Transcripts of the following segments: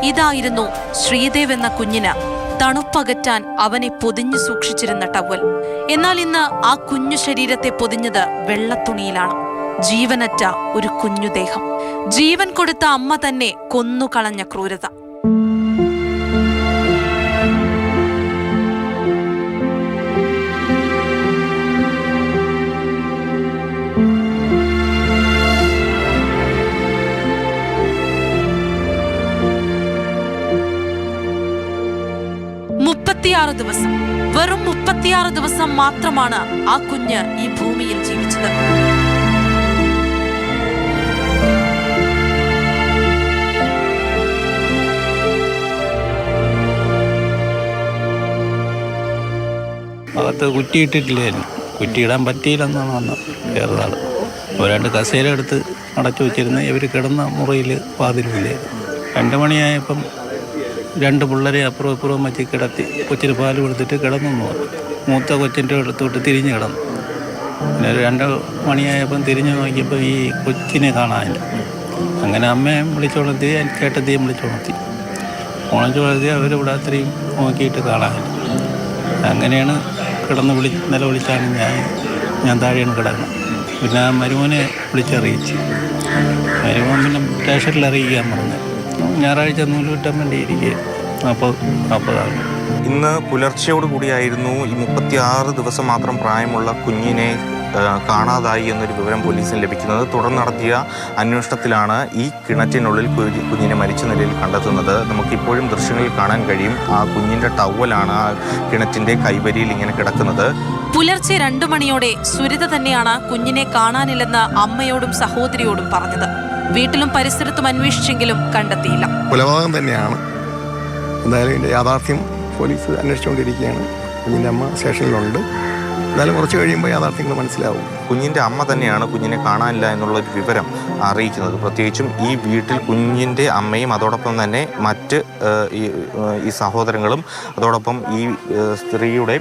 ഇതായിരുന്നു ശ്രീദേവ് എന്ന കുഞ്ഞിന് തണുപ്പകറ്റാൻ അവനെ പൊതിഞ്ഞു സൂക്ഷിച്ചിരുന്ന ടവൽ. എന്നാൽ ഇന്ന് ആ കുഞ്ഞു ശരീരത്തെ പൊതിഞ്ഞത് വെള്ളത്തുണിയിലാണ്. ജീവനറ്റ ഒരു കുഞ്ഞുദേഹം, ജീവൻ കൊടുത്ത അമ്മ തന്നെ കൊന്നുകളഞ്ഞ ക്രൂരത. ദിവസം, വെറും 36 ദിവസം മാത്രമാണ് ആ കുഞ്ഞ് ഈ ഭൂമിയിൽ ജീവിച്ചത്. അകത്ത് കുറ്റിയിട്ടിട്ടില്ലായിരുന്നു. കുറ്റിയിടാൻ പറ്റിയില്ലെന്നാണ് വന്നത്. വേറെ ആൾ ഒരാണ്ട് കസേര എടുത്ത് അടച്ചു വെച്ചിരുന്ന ഇവർ കിടന്ന മുറിയിൽ വാതിലുമില്ലായിരുന്നു. 2 മണിയായപ്പം 2 പിള്ളേരെ അപ്പുറം ഇപ്പുറവും വെച്ച് കിടത്തി കൊച്ചിന് പാൽ കൊടുത്തിട്ട് കിടന്നു. മൂത്ത കൊച്ചിൻ്റെ അടുത്തോട്ട് തിരിഞ്ഞ് കിടന്നു. പിന്നെ 2 മണിയായപ്പം തിരിഞ്ഞു നോക്കിയപ്പോൾ ഈ കൊച്ചിനെ കാണാനില്ല. അങ്ങനെ അമ്മയും വിളിച്ചോളത്തി, ചേട്ടത്തെയും വിളിച്ചോളത്തി. അവരിവിടെ അത്രയും നോക്കിയിട്ട് കാണാനില്ല. അങ്ങനെയാണ് കിടന്ന് നിലവിളിച്ചാണ് ഞാൻ താഴെയാണ് കിടക്കുന്നത്. പിന്നെ ആ മരുമോനെ വിളിച്ചറിയിച്ച്, മരുമോൻ പിന്നെ സ്റ്റേഷനിൽ അറിയിക്കാൻ പറഞ്ഞു. ഞായറാഴ്ച നൂലുകിട്ടാൻ വേണ്ടി ഇരിക്കുകയായിരുന്നു. അപ്പോൾ ഇന്ന് പുലർച്ചയോട് കൂടിയായിരുന്നു ഈ 36 ദിവസം മാത്രം പ്രായമുള്ള കുഞ്ഞിനെ കാണാതായി എന്നൊരു വിവരം പോലീസിന് ലഭിക്കുന്നത്. തുടർന്ന് നടത്തിയ അന്വേഷണത്തിലാണ് ഈ കിണറ്റിനുള്ളിൽ കുഞ്ഞിനെ മരിച്ച നിലയിൽ കണ്ടെത്തുന്നത്. നമുക്കിപ്പോഴും ദൃശ്യങ്ങളിൽ കാണാൻ കഴിയും. ആ കുഞ്ഞിൻ്റെ ടവലാണ് ആ കിണറ്റിൻ്റെ കൈവരിയിൽ ഇങ്ങനെ കിടക്കുന്നത്. പുലർച്ചെ 2 മണിയോടെ സുരിത തന്നെയാണ് കുഞ്ഞിനെ കാണാനില്ലെന്ന് അമ്മയോടും സഹോദരിയോടും പറഞ്ഞത്. വീട്ടിലും പരിസരത്തും അന്വേഷിച്ചെങ്കിലും കണ്ടെത്തിയില്ല. കൊലപാതകം തന്നെയാണ്. എന്തായാലും ഇതിൻ്റെ യാഥാർത്ഥ്യം പോലീസ് അന്വേഷിച്ചുകൊണ്ടിരിക്കുകയാണ്. കുഞ്ഞിൻ്റെ അമ്മ സ്റ്റേഷനിലുണ്ട്. എന്തായാലും കുറച്ച് കഴിയുമ്പോൾ യാഥാർത്ഥ്യങ്ങൾ മനസ്സിലാവും. കുഞ്ഞിൻ്റെ അമ്മ തന്നെയാണ് കുഞ്ഞിനെ കാണാനില്ല എന്നുള്ളൊരു വിവരം അറിയിക്കുന്നത്. പ്രത്യേകിച്ചും ഈ വീട്ടിൽ കുഞ്ഞിൻ്റെ അമ്മയും അതോടൊപ്പം തന്നെ മറ്റ് ഈ സഹോദരങ്ങളും അതോടൊപ്പം ഈ സ്ത്രീയുടെ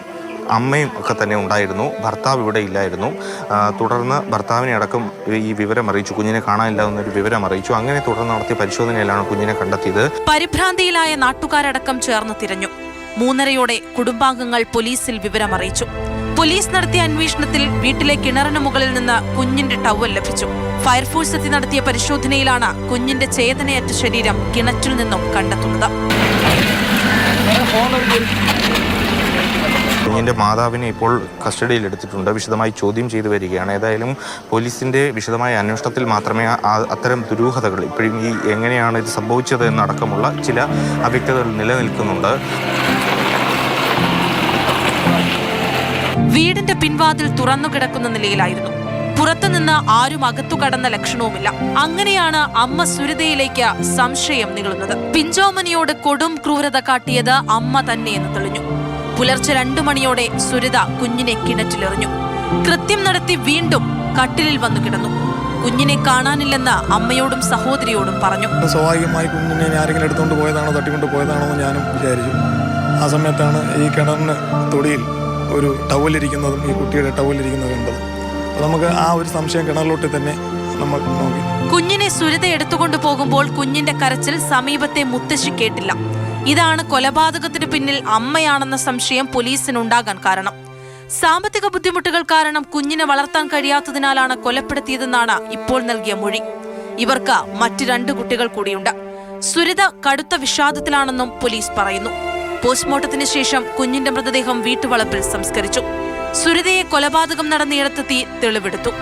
അമ്മയും ഒക്കെ തന്നെ ഉണ്ടായിരുന്നു. ഭർത്താവ് ഇവിടെ ഇല്ലായിരുന്നു. തുടർന്ന് ഭർത്താവിനെ അടക്കം ഈ വിവരം അറിയിച്ചു, കുഞ്ഞിനെ കാണാനില്ല എന്നൊരു വിവരം അറിയിച്ചു. അങ്ങനെ തുടർന്ന് നടത്തിയ പരിശോധനയിലാണ് കുഞ്ഞിനെ കണ്ടെത്തിയത്. പരിഭ്രാന്തിയിലായ നാട്ടുകാരടക്കം ചേർന്ന് തിരഞ്ഞു. 3:30 കുടുംബാംഗങ്ങൾ പോലീസിൽ വിവരമറിയിച്ചു. പോലീസ് നടത്തിയ അന്വേഷണത്തിൽ വീട്ടിലെ കിണറിന് മുകളിൽ നിന്ന് കുഞ്ഞിന്റെ ടവൽ ലഭിച്ചു. ഫയർഫോഴ്സ് എത്തി നടത്തിയ പരിശോധനയിലാണ് കുഞ്ഞിന്റെ ചേതനയറ്റ ശരീരം കിണറ്റിൽ നിന്നും കണ്ടെത്തുന്നത്. കുഞ്ഞിൻ്റെ മാതാവിനെ ഇപ്പോൾ കസ്റ്റഡിയിൽ എടുത്തിട്ടുണ്ട്. വിശദമായി ചോദ്യം ചെയ്തു വരികയാണ്. ഏതായാലും പോലീസിൻ്റെ വിശദമായ അന്വേഷണത്തിൽ മാത്രമേ അത്തരം ദുരൂഹതകൾ ഇപ്പോഴും ഈ എങ്ങനെയാണ് ഇത് സംഭവിച്ചത് എന്നടക്കമുള്ള ചില അവ്യക്തതകൾ നിലനിൽക്കുന്നുണ്ട്. വീടിന്റെ പിൻവാതിൽ തുറന്നു കിടക്കുന്ന നിലയിലായിരുന്നു. പുറത്തുനിന്ന് ആരും അകത്തു കടന്ന ലക്ഷണവുമില്ല. അങ്ങനെയാണ് അമ്മ സുരിതയിലേക്ക് സംശയം നീളുന്നത്. പിഞ്ചോമനിയോട് കൊടും ക്രൂരത കാട്ടിയത് അമ്മ തന്നെയെന്ന് തെളിഞ്ഞു. പുലർച്ചെ 2 മണിയോടെ സുരിത കുഞ്ഞിനെ കിണറ്റിലെറിഞ്ഞു. കൃത്യം നടത്തി വീണ്ടും കട്ടിലിൽ വന്നു കിടന്നു. കുഞ്ഞിനെ കാണാനില്ലെന്ന് അമ്മയോടും സഹോദരിയോടും പറഞ്ഞു. സ്വാഭാവികമായി കുഞ്ഞിനെ ആരെങ്കിലും എടുത്തുകൊണ്ട് പോയതാണോ, തട്ടിക്കൊണ്ട് പോയതാണോ എന്ന് ഞാനും വിചാരിച്ചു. ആ സമയത്താണ് ഈ കിണറിന് തൊടിയിൽ ഒരു ടവലിരിക്കുന്നതും ഈ കുട്ടിയുടെ ടവലിരിക്കുന്നതും കണ്ടത്. അപ്പോൾ നമുക്ക് ആ ഒരു സംശയം കിണറിലോട്ട് തന്നെ നമ്മൾ നോക്കി. കുഞ്ഞിനെ സുരിത എടുത്തുകൊണ്ടു പോകുമ്പോൾ കുഞ്ഞിന്റെ കരച്ചിൽ സമീപത്തെ മുത്തശ്ശി കേട്ടില്ല. ഇതാണ് കൊലപാതകത്തിന് പിന്നിൽ അമ്മയാണെന്ന സംശയം പോലീസിനുണ്ടാകാൻ കാരണം. സാമ്പത്തിക ബുദ്ധിമുട്ടുകൾ കാരണം കുഞ്ഞിനെ വളർത്താൻ കഴിയാത്തതിനാലാണ് കൊലപ്പെടുത്തിയതെന്നാണ് ഇപ്പോൾ നൽകിയ മൊഴി. ഇവർക്ക് മറ്റ് 2 കുട്ടികൾ കൂടിയുണ്ട്. സുരിത കടുത്ത വിഷാദത്തിലാണെന്നും പോലീസ് പറയുന്നു. പോസ്റ്റ്മോർട്ടത്തിന് ശേഷം കുഞ്ഞിന്റെ മൃതദേഹം വീട്ടുവളപ്പിൽ സംസ്കരിച്ചു. സുരിതയെ കൊലപാതകം നടന്നിടത്തെത്തി തെളിവെടുത്തു.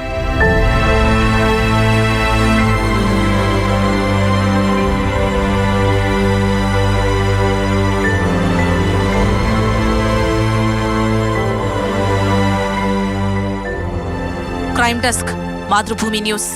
Crime desk, Mathrubhumi news.